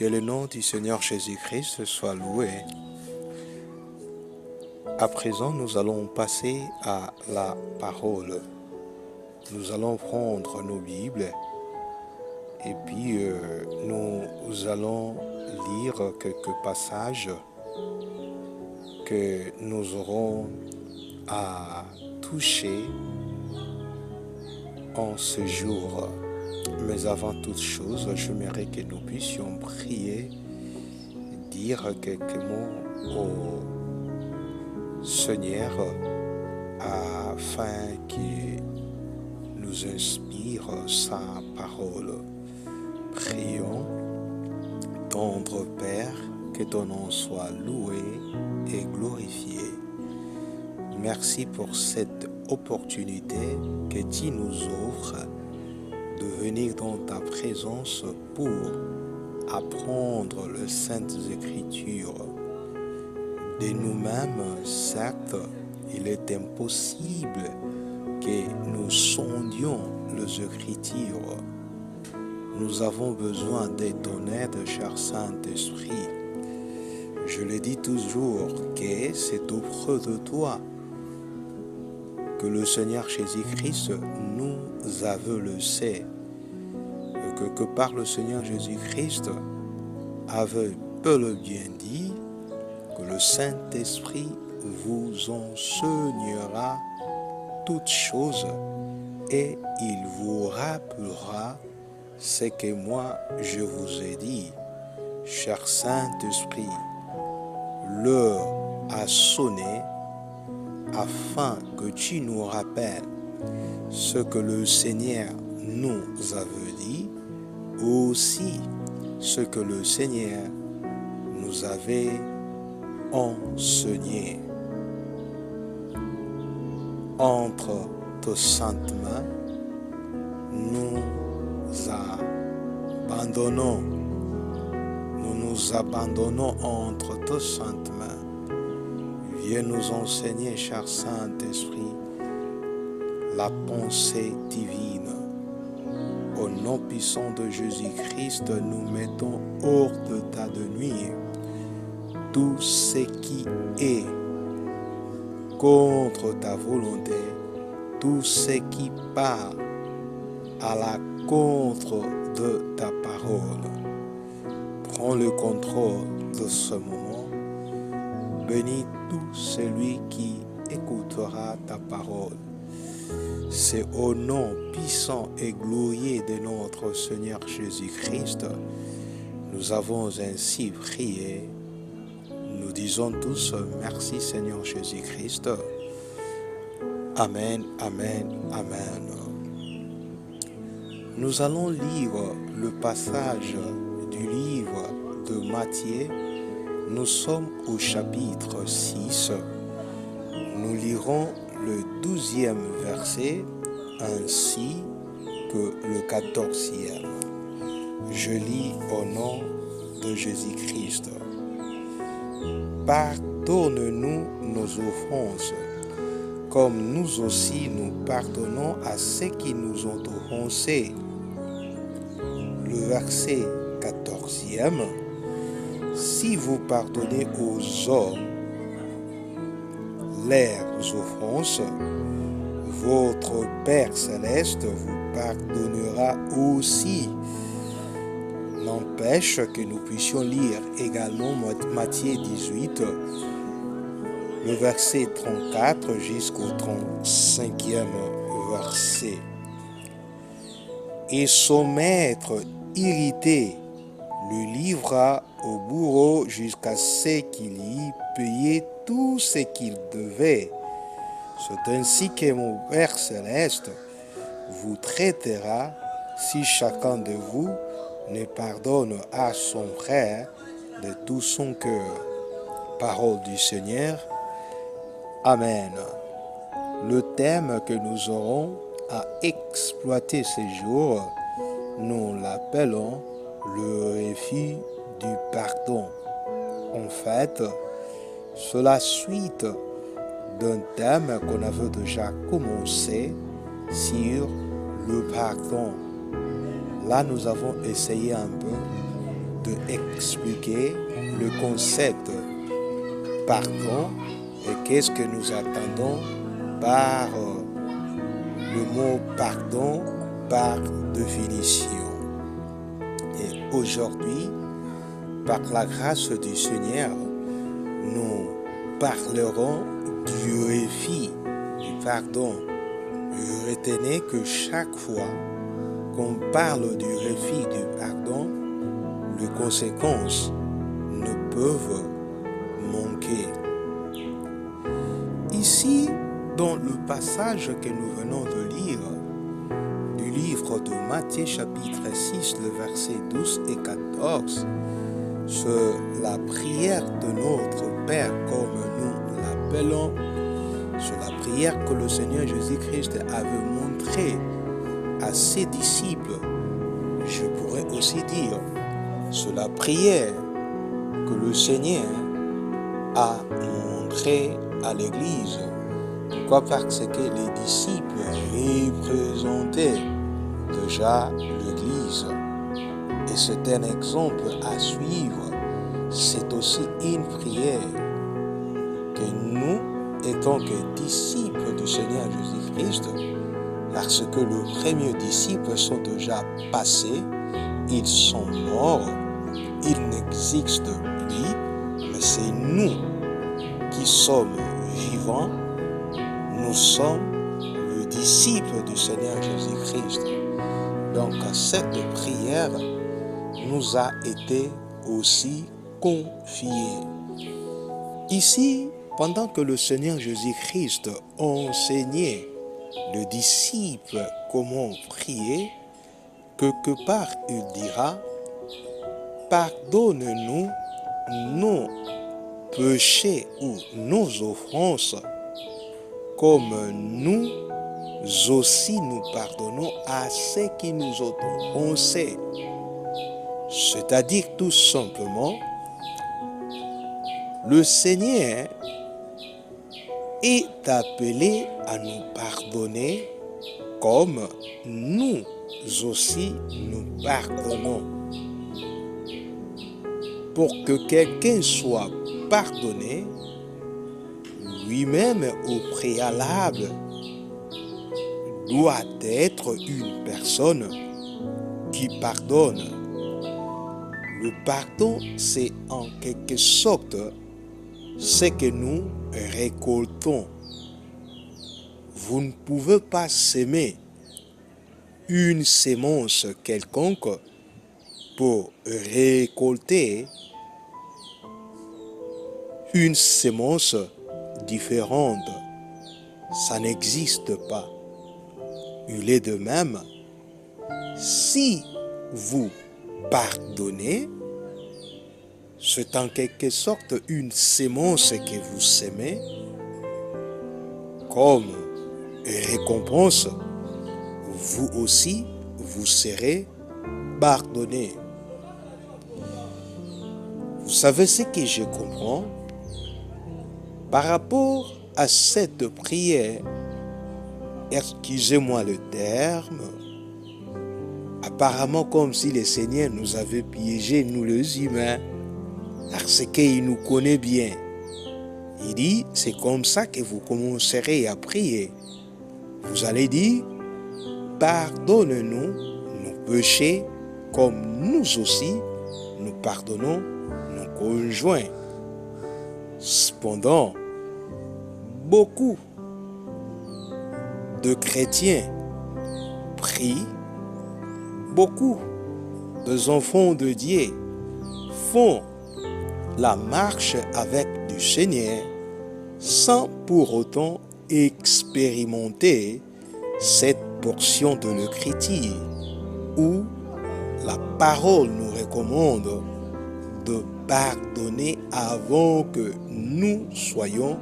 Que le nom du Seigneur Jésus-Christ soit loué. À présent, nous allons passer à la parole. Nous allons prendre nos Bibles et puis nous allons lire quelques passages que nous aurons à toucher en ce jour. Mais avant toute chose, j'aimerais que nous puissions prier, dire quelques mots au Seigneur afin qu'il nous inspire sa parole. Prions. Tendre Père, que ton nom soit loué et glorifié. Merci pour cette opportunité que tu nous offres de venir dans ta présence pour apprendre les Saintes Écritures. De nous-mêmes, certes, il est impossible que nous sondions les Écritures. Nous avons besoin de ton aide, cher Saint-Esprit. Je le dis toujours que c'est auprès de toi que le Seigneur Jésus-Christ nous avait laissé. Et que par le Seigneur Jésus-Christ avait bel et bien dit que le Saint-Esprit vous enseignera toutes choses et il vous rappellera ce que moi je vous ai dit. Cher Saint-Esprit, l'heure a sonné afin que tu nous rappelles ce que le Seigneur nous avait dit, aussi ce que le Seigneur nous avait enseigné. Entre tes saintes mains, nous nous abandonnons entre tes saintes mains. Viens nous enseigner, cher Saint-Esprit, la pensée divine. Au nom puissant de Jésus-Christ, nous mettons hors d'état de nuire tout ce qui est contre ta volonté, tout ce qui part à la contre de ta parole. Prends le contrôle de ce moment. Bénis tout celui qui écoutera ta parole. C'est au nom puissant et glorieux de notre Seigneur Jésus-Christ, nous avons ainsi prié. Nous disons tous merci Seigneur Jésus-Christ. Amen, amen, amen. Nous allons lire le passage du livre de Matthieu. Nous sommes au chapitre 6. Nous lirons le 12e verset ainsi que le 14e. Je lis au nom de Jésus-Christ. Pardonne-nous nos offenses, comme nous aussi nous pardonnons à ceux qui nous ont offensés. Le verset 14e. Si vous pardonnez aux hommes leurs offenses, votre Père Céleste vous pardonnera aussi. N'empêche que nous puissions lire également Matthieu 18, le verset 34 jusqu'au 35e verset. Et son maître irrité le livra au bourreau jusqu'à ce qu'il y payait tout ce qu'il devait. C'est ainsi que mon Père Céleste vous traitera si chacun de vous ne pardonne à son frère de tout son cœur. Parole du Seigneur. Amen. Le thème que nous aurons à exploiter ces jours, nous l'appelons le refus du pardon. En fait, c'est la suite d'un thème qu'on avait déjà commencé sur le pardon. Là, nous avons essayé un peu expliquer le concept pardon et qu'est-ce que nous attendons par le mot pardon par définition. Et aujourd'hui, par la grâce du Seigneur, nous parlerons du refus du pardon. Retenez que chaque fois qu'on parle du refus du pardon, les conséquences ne peuvent manquer. Ici, dans le passage que nous venons de lire, du livre de Matthieu chapitre 6, le verset 12 et 14, c'est la prière de notre Père comme nous l'appelons. C'est la prière que le Seigneur Jésus-Christ avait montrée à ses disciples. Je pourrais aussi dire, c'est la prière que le Seigneur a montrée à l'Église. Pourquoi? Parce que les disciples représentaient déjà l'Église. Et c'est un exemple à suivre. C'est aussi une prière que nous, étant que disciples du Seigneur Jésus-Christ, parce que les premiers disciples sont déjà passés, ils sont morts, ils n'existent plus, mais c'est nous qui sommes vivants, nous sommes les disciples du Seigneur Jésus-Christ. Donc cette prière nous a été aussi confiée. Ici, pendant que le Seigneur Jésus-Christ enseignait les disciples comment prier, quelque part il dira, pardonne-nous nos péchés ou nos offenses, comme nous aussi nous pardonnons à ceux qui nous ont offensés. C'est-à-dire tout simplement, le Seigneur est appelé à nous pardonner comme nous aussi nous pardonnons. Pour que quelqu'un soit pardonné, lui-même au préalable doit être une personne qui pardonne. Le pardon, c'est en quelque sorte ce que nous récoltons. Vous ne pouvez pas s'aimer une sémence quelconque pour récolter une sémence différente. Ça n'existe pas. Il est de même, si vous pardonnez, c'est en quelque sorte une sémence que vous sémez, comme récompense, vous aussi, vous serez pardonné. Vous savez ce que je comprends? Par rapport à cette prière, excusez-moi le terme, apparemment comme si le Seigneur nous avait piégés, nous les humains, parce qu'il nous connaît bien. Il dit, c'est comme ça que vous commencerez à prier. Vous allez dire, pardonne-nous nos péchés, comme nous aussi, nous pardonnons nos conjoints. Cependant, beaucoup de chrétiens prient, beaucoup d'enfants de Dieu font la marche avec du Seigneur sans pour autant expérimenter cette portion de l'Écriture où la parole nous recommande de pardonner avant que nous soyons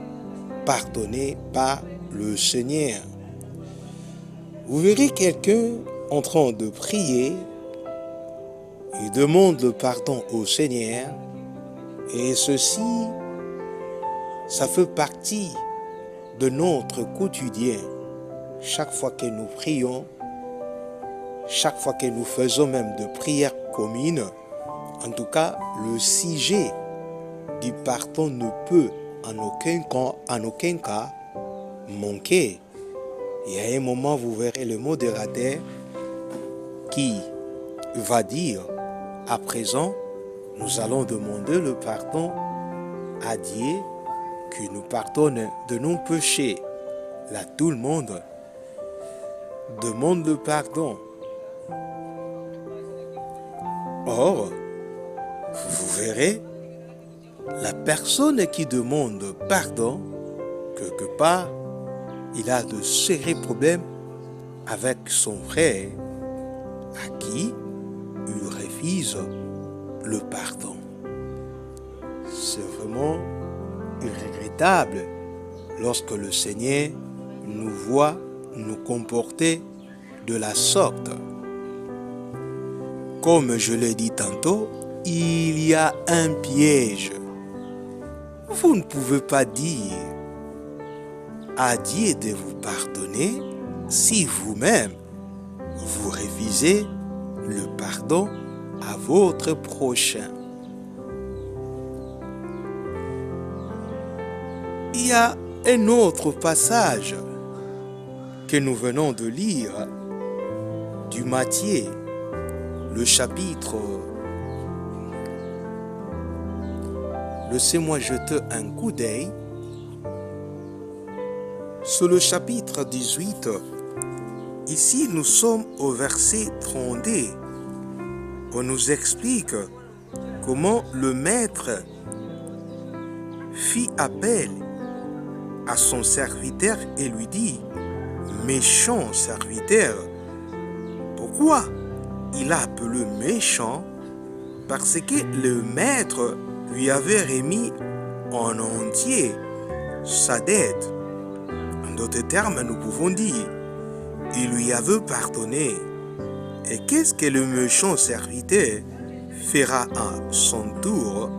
pardonnés par le Seigneur. Vous verrez quelqu'un en train de prier, il demande le pardon au Seigneur, et ceci, ça fait partie de notre quotidien. Chaque fois que nous prions, chaque fois que nous faisons même de prières communes, En tout cas, le sujet du pardon ne peut en aucun cas manquer. Il y a un moment, vous verrez le modérateur qui va dire, à présent, nous allons demander le pardon à Dieu qui nous pardonne de nos péchés. Là, tout le monde demande le pardon. Or, vous verrez, la personne qui demande pardon, quelque part, il a de sérieux problèmes avec son frère à qui il refuse le pardon. C'est vraiment regrettable lorsque le Seigneur nous voit nous comporter de la sorte. Comme je l'ai dit tantôt, il y a un piège. Vous ne pouvez pas dire à Dieu de vous pardonner si vous-même vous refusez le pardon à votre prochain. Il y a un autre passage que nous venons de lire du Matthieu, le chapitre. Laissez-moi jeter un coup d'œil sur le chapitre 18. Ici, nous sommes au verset 32. On nous explique comment le maître fit appel à son serviteur et lui dit, méchant serviteur. Pourquoi il a appelé méchant? Parce que le maître lui avait remis en entier sa dette. En d'autres termes, nous pouvons dire, il lui avait pardonné. Et qu'est-ce que le méchant serviteur fera à son tour?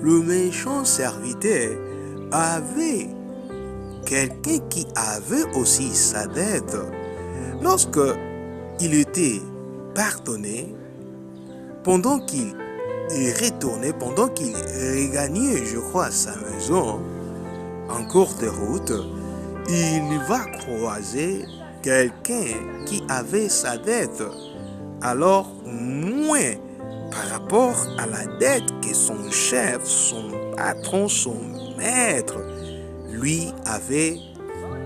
Le méchant serviteur avait quelqu'un qui avait aussi sa dette. Lorsque il était pardonné, pendant qu'il retournait, pendant qu'il regagnait, je crois, sa maison, en cours de route, il va croiser quelqu'un qui avait sa dette. Alors, moins par rapport à la dette que son chef, son patron, son maître lui avait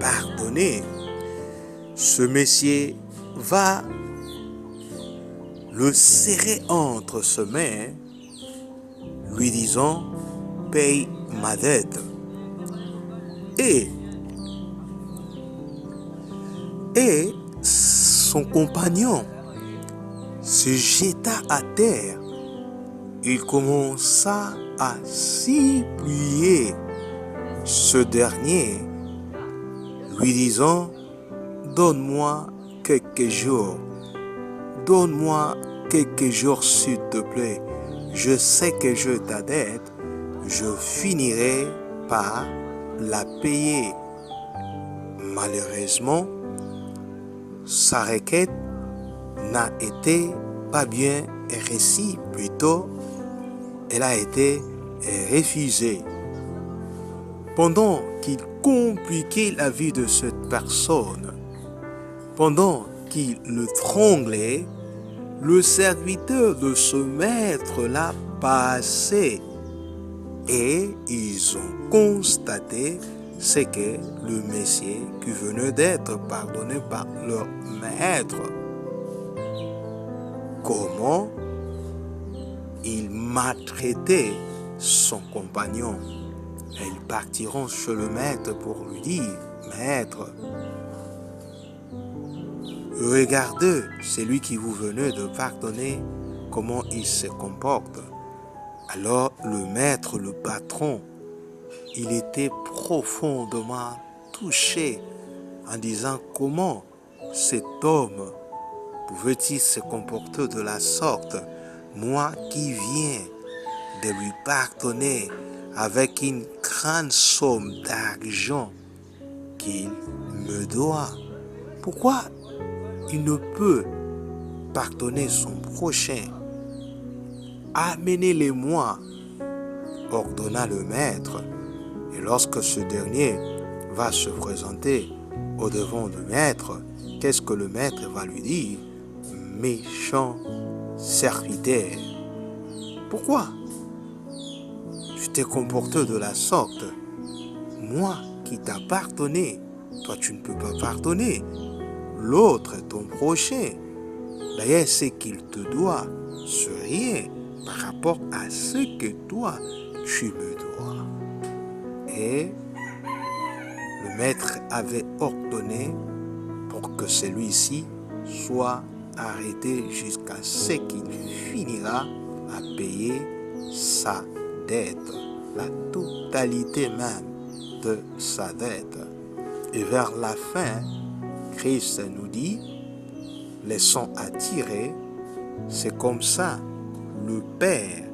pardonné. Ce monsieur va le serrer entre ses mains, lui disant, paye ma dette. Et son compagnon se jeta à terre. Il commença à supplier ce dernier, lui disant, donne-moi quelques jours. Donne-moi quelques jours, s'il te plaît. Je sais que je ta dette. Je finirai par la payer. Malheureusement, sa requête n'a été pas bien reçue. Plutôt, elle a été refusée. Pendant qu'il compliquait la vie de cette personne, pendant qu'il le tronglait, le serviteur de ce maître-là passait et ils ont constaté ce que le Messie qui venait d'être pardonné par leur maître. Comment il maltraitait son compagnon. Et ils partiront chez le maître pour lui dire, maître, regardez celui qui vous venait de pardonner, comment il se comporte. Alors le maître, le patron, il était profondément touché en disant comment cet homme pouvait-il se comporter de la sorte, moi qui viens de lui pardonner avec une grande somme d'argent qu'il me doit. Pourquoi il ne peut pardonner son prochain? amenez-les-moi, ordonna le maître. Et lorsque ce dernier va se présenter au devant du maître, qu'est-ce que le maître va lui dire? Méchant serviteur, pourquoi tu t'es comporté de la sorte? Moi qui t'ai pardonné, toi tu ne peux pas pardonner. L'autre, ton prochain, d'ailleurs ce qu'il te doit, c'est rien par rapport à ce que toi tu me dois. Et le maître avait ordonné pour que celui-ci soit arrêté jusqu'à ce qu'il finira à payer sa dette, la totalité même de sa dette. Et vers la fin, Christ nous dit, laissons attirer, c'est comme ça le Père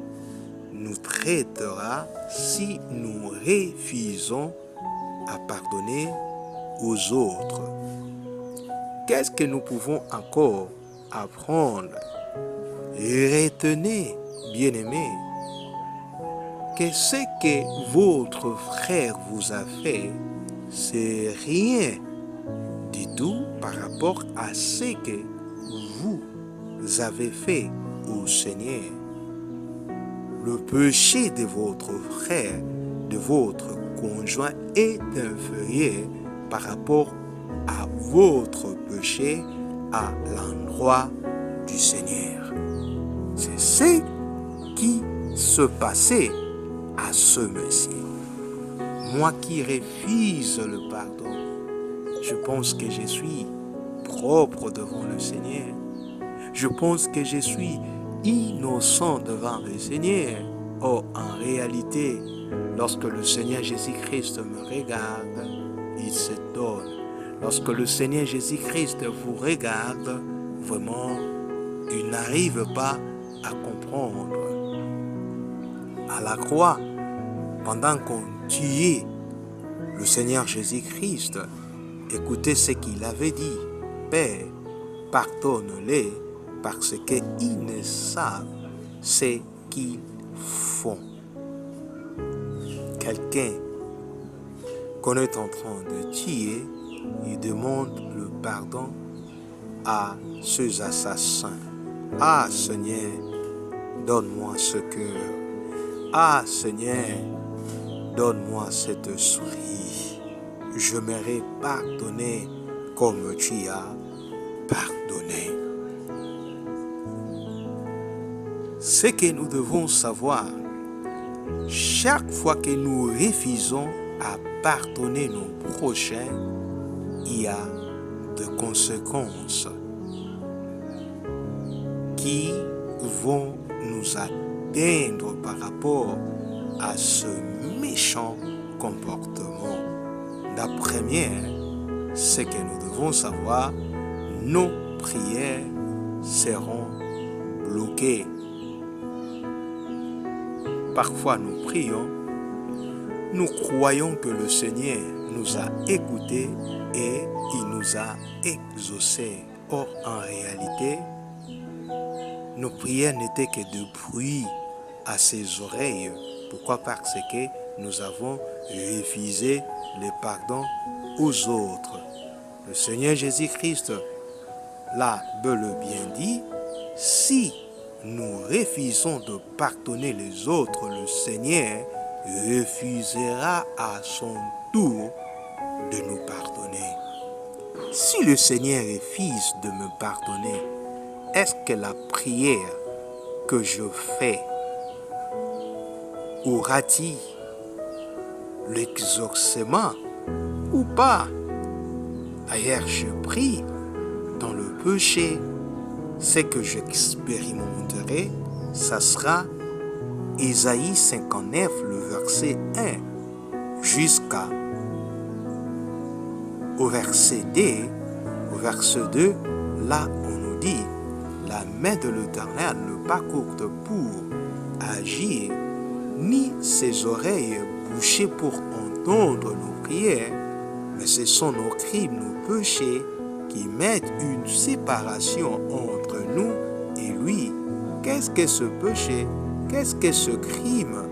nous traitera si nous refusons à pardonner aux autres. Qu'est-ce que nous pouvons encore apprendre? Retenez, bien-aimés, que ce que votre frère vous a fait, c'est rien du tout par rapport à ce que vous avez fait au Seigneur. Le péché de votre frère, de votre conjoint est inférieur par rapport à votre péché à l'endroit du Seigneur. C'est ce qui se passait à ce monsieur. Moi qui refuse le pardon, je pense que je suis propre devant le Seigneur. Je pense que je suis innocent devant le Seigneur. Or, en réalité, lorsque le Seigneur Jésus-Christ me regarde, il se donne. Lorsque le Seigneur Jésus-Christ vous regarde, vraiment, il n'arrive pas à comprendre. À la croix, pendant qu'on tuait le Seigneur Jésus-Christ, écoutez ce qu'il avait dit. Père, pardonne-les parce qu'ils ne savent ce qu'ils font. Quelqu'un qu'on est en train de tuer, il demande le pardon à ces assassins. Ah Seigneur, donne-moi ce cœur. Ah Seigneur, donne-moi cet esprit. Je m'aurais pardonné comme tu as pardonné. Ce que nous devons savoir, chaque fois que nous refusons à pardonner nos prochains, il y a des conséquences qui vont nous atteindre par rapport à ce méchant comportement. La première, c'est que nous devons savoir, nos prières seront bloquées. Parfois nous prions, nous croyons que le Seigneur nous a écoutés et il nous a exaucés. Or, en réalité, nos prières n'étaient que de bruit à ses oreilles. Pourquoi? Parce que nous avons refusé le pardon aux autres. Le Seigneur Jésus-Christ l'a bel et bien dit, si nous refusons de pardonner les autres, le Seigneur refusera à son tour de nous pardonner. Si le Seigneur refuse de me pardonner, est-ce que la prière que je fais aura-t-il l'exaucement ou pas? D'ailleurs, je prie dans le péché. Ce que j'expérimenterai, ça sera Ésaïe 59, le verset 1, jusqu'au verset 2. Au verset 2, là, on nous dit, la main de l'Éternel n'est pas courte pour agir, ni ses oreilles bouchées pour entendre nos prières, mais ce sont nos crimes, nos péchés qui mettent une séparation entre nous et lui. Qu'est-ce que ce péché? Qu'est-ce que ce crime?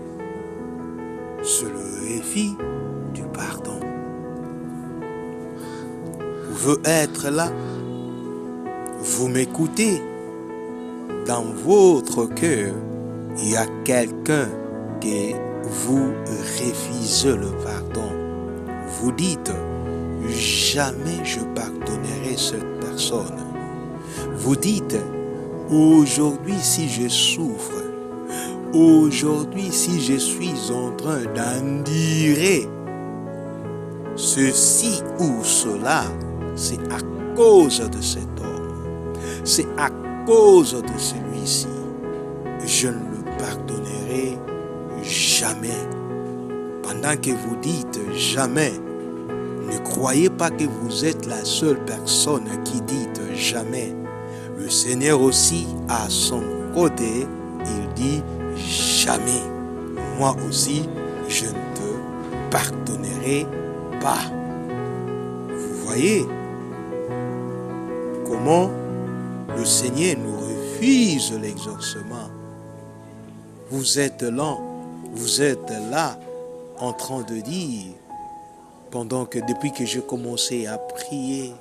C'est le refus du pardon. Vous pouvez être là, vous m'écoutez. Dans votre cœur, il y a quelqu'un que vous refusez le pardon. Vous dites, jamais je pardonnerai cette personne. Vous dites, aujourd'hui si je souffre, aujourd'hui si je suis en train d'endurer ceci ou cela, c'est à cause de cet homme, c'est à cause de celui-ci. Je ne le pardonnerai jamais. Pendant que vous dites jamais, ne croyez pas que vous êtes la seule personne qui dit jamais. Le Seigneur aussi, à son côté, il dit jamais. Moi aussi, je ne te pardonnerai pas. Vous voyez comment le Seigneur nous refuse l'exaucement. Vous êtes là en train de dire, pendant que depuis que j'ai commencé à prier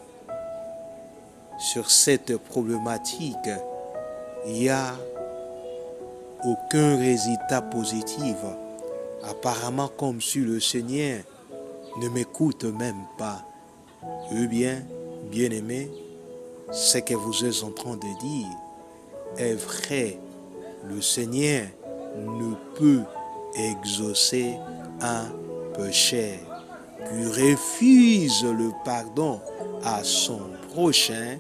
sur cette problématique, il n'y a aucun résultat positif. Apparemment comme si le Seigneur ne m'écoute même pas. Eh bien, bien-aimé, ce que vous êtes en train de dire est vrai. Le Seigneur ne peut exaucer un pécheur qui refuse le pardon à son prochain.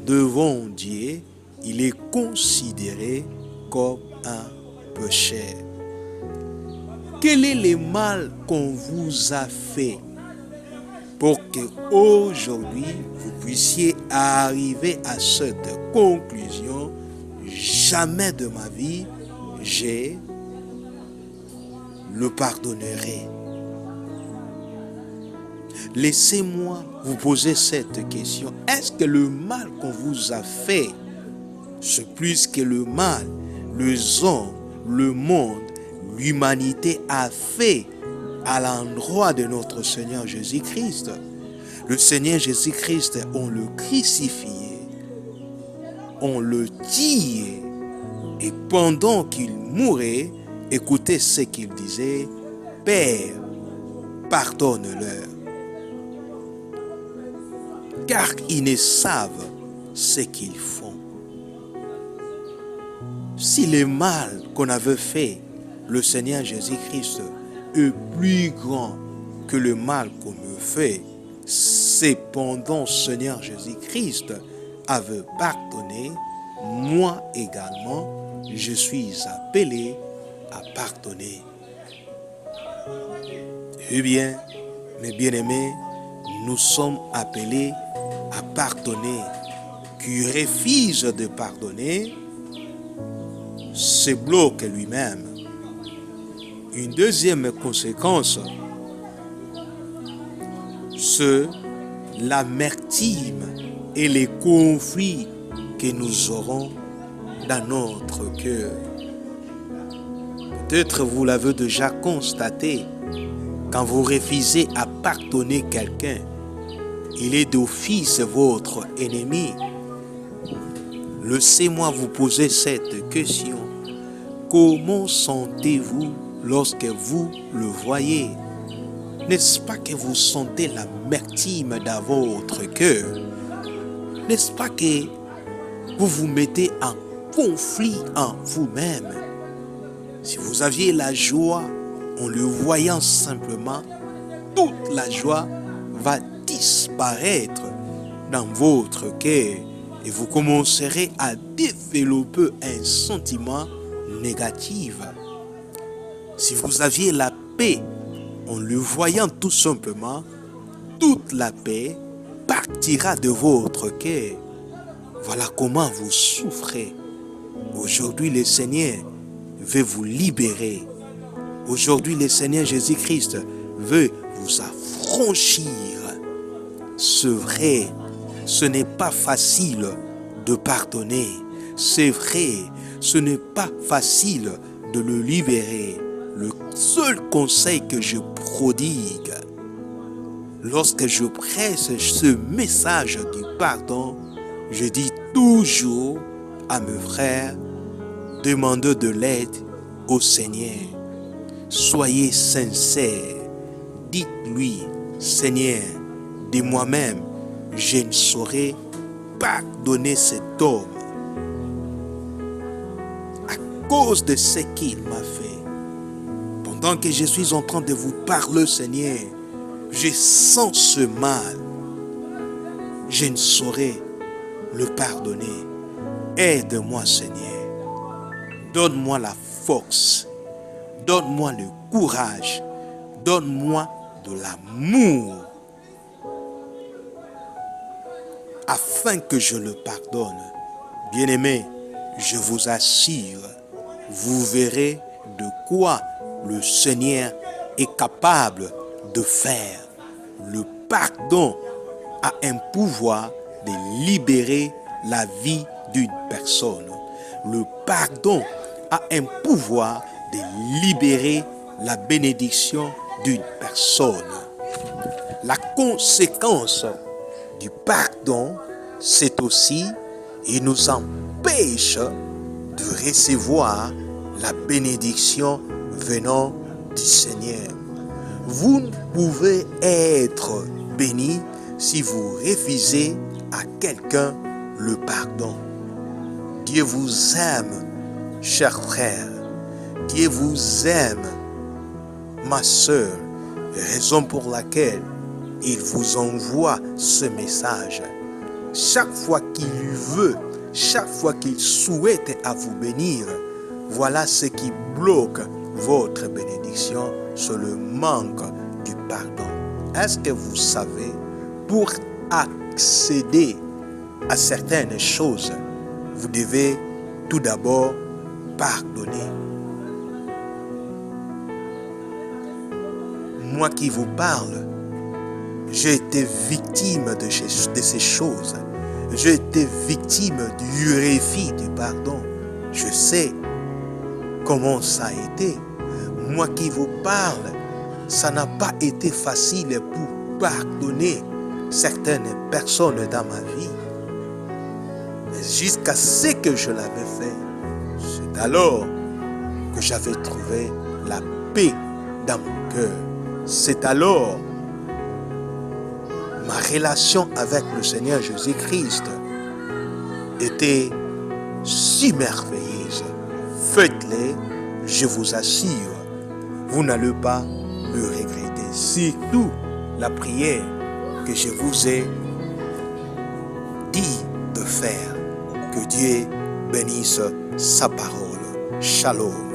Devant Dieu, il est considéré comme un pécheur. Quel est le mal qu'on vous a fait pour que aujourd'hui vous puissiez arriver à cette conclusion? Jamais de ma vie je le pardonnerai. Laissez-moi vous poser cette question. Est-ce que le mal qu'on vous a fait, c'est plus que le mal, les hommes, le monde, l'humanité a fait à l'endroit de notre Seigneur Jésus-Christ? Le Seigneur Jésus-Christ, on le crucifiait, on le tuait, et pendant qu'il mourait, écoutez ce qu'il disait, Père, pardonne-leur, car ils ne savent ce qu'ils font. Si le mal qu'on avait fait, le Seigneur Jésus-Christ, est plus grand que le mal qu'on me fait, cependant Seigneur Jésus-Christ avait pardonné, moi également, je suis appelé à pardonner. Eh bien, mes bien-aimés, nous sommes appelés à pardonner. Qui refuse de pardonner se bloque lui-même. Une deuxième conséquence, c'est l'amertume et les conflits que nous aurons dans notre cœur. Peut-être vous l'avez déjà constaté, quand vous refusez à pardonner quelqu'un, il est d'office votre ennemi. Laissez-moi vous poser cette question. Comment sentez-vous lorsque vous le voyez? N'est-ce pas que vous sentez l'amertume dans votre cœur? N'est-ce pas que vous vous mettez en conflit en vous-même? Si vous aviez la joie en le voyant simplement, toute la joie va disparaître dans votre cœur et vous commencerez à développer un sentiment négatif. Si vous aviez la paix en le voyant tout simplement, toute la paix partira de votre cœur. Voilà comment vous souffrez. Aujourd'hui, le Seigneur veut vous libérer. Aujourd'hui, le Seigneur Jésus-Christ veut vous affranchir. C'est vrai, ce n'est pas facile de pardonner. C'est vrai, ce n'est pas facile de le libérer. Le seul conseil que je prodigue, lorsque je presse ce message du pardon, je dis toujours à mes frères, demandez de l'aide au Seigneur. Soyez sincères. Dites-lui, Seigneur, de moi-même, je ne saurais pardonner cet homme à cause de ce qu'il m'a fait. Pendant que je suis en train de vous parler, Seigneur, je sens ce mal. Je ne saurais le pardonner. Aide-moi, Seigneur. Donne-moi la force. Donne-moi le courage. Donne-moi de l'amour. Afin que je le pardonne. Bien-aimés, je vous assure, vous verrez de quoi le Seigneur est capable de faire. Le pardon a un pouvoir de libérer la vie d'une personne. Le pardon a un pouvoir de libérer la bénédiction d'une personne. La conséquence du pardon, c'est aussi, il nous empêche de recevoir la bénédiction venant du Seigneur. Vous ne pouvez être béni si vous refusez à quelqu'un le pardon. Dieu vous aime, chers frères. Dieu vous aime, ma sœur. Raison pour laquelle il vous envoie ce message. Chaque fois qu'il veut, chaque fois qu'il souhaite à vous bénir, voilà ce qui bloque votre bénédiction, c'est le manque du pardon. Est-ce que vous savez, pour accéder à certaines choses, vous devez tout d'abord pardonner. Moi qui vous parle, j'ai été victime de ces choses. J'ai été victime du refus du pardon. Je sais comment ça a été. Moi qui vous parle, ça n'a pas été facile pour pardonner certaines personnes dans ma vie. Mais jusqu'à ce que je l'avais fait, c'est alors que j'avais trouvé la paix dans mon cœur. C'est alors ma relation avec le Seigneur Jésus-Christ était si merveilleuse. Faites-les, je vous assure, vous n'allez pas le regretter. Surtout la prière que je vous ai dit de faire. Que Dieu bénisse sa parole. Shalom.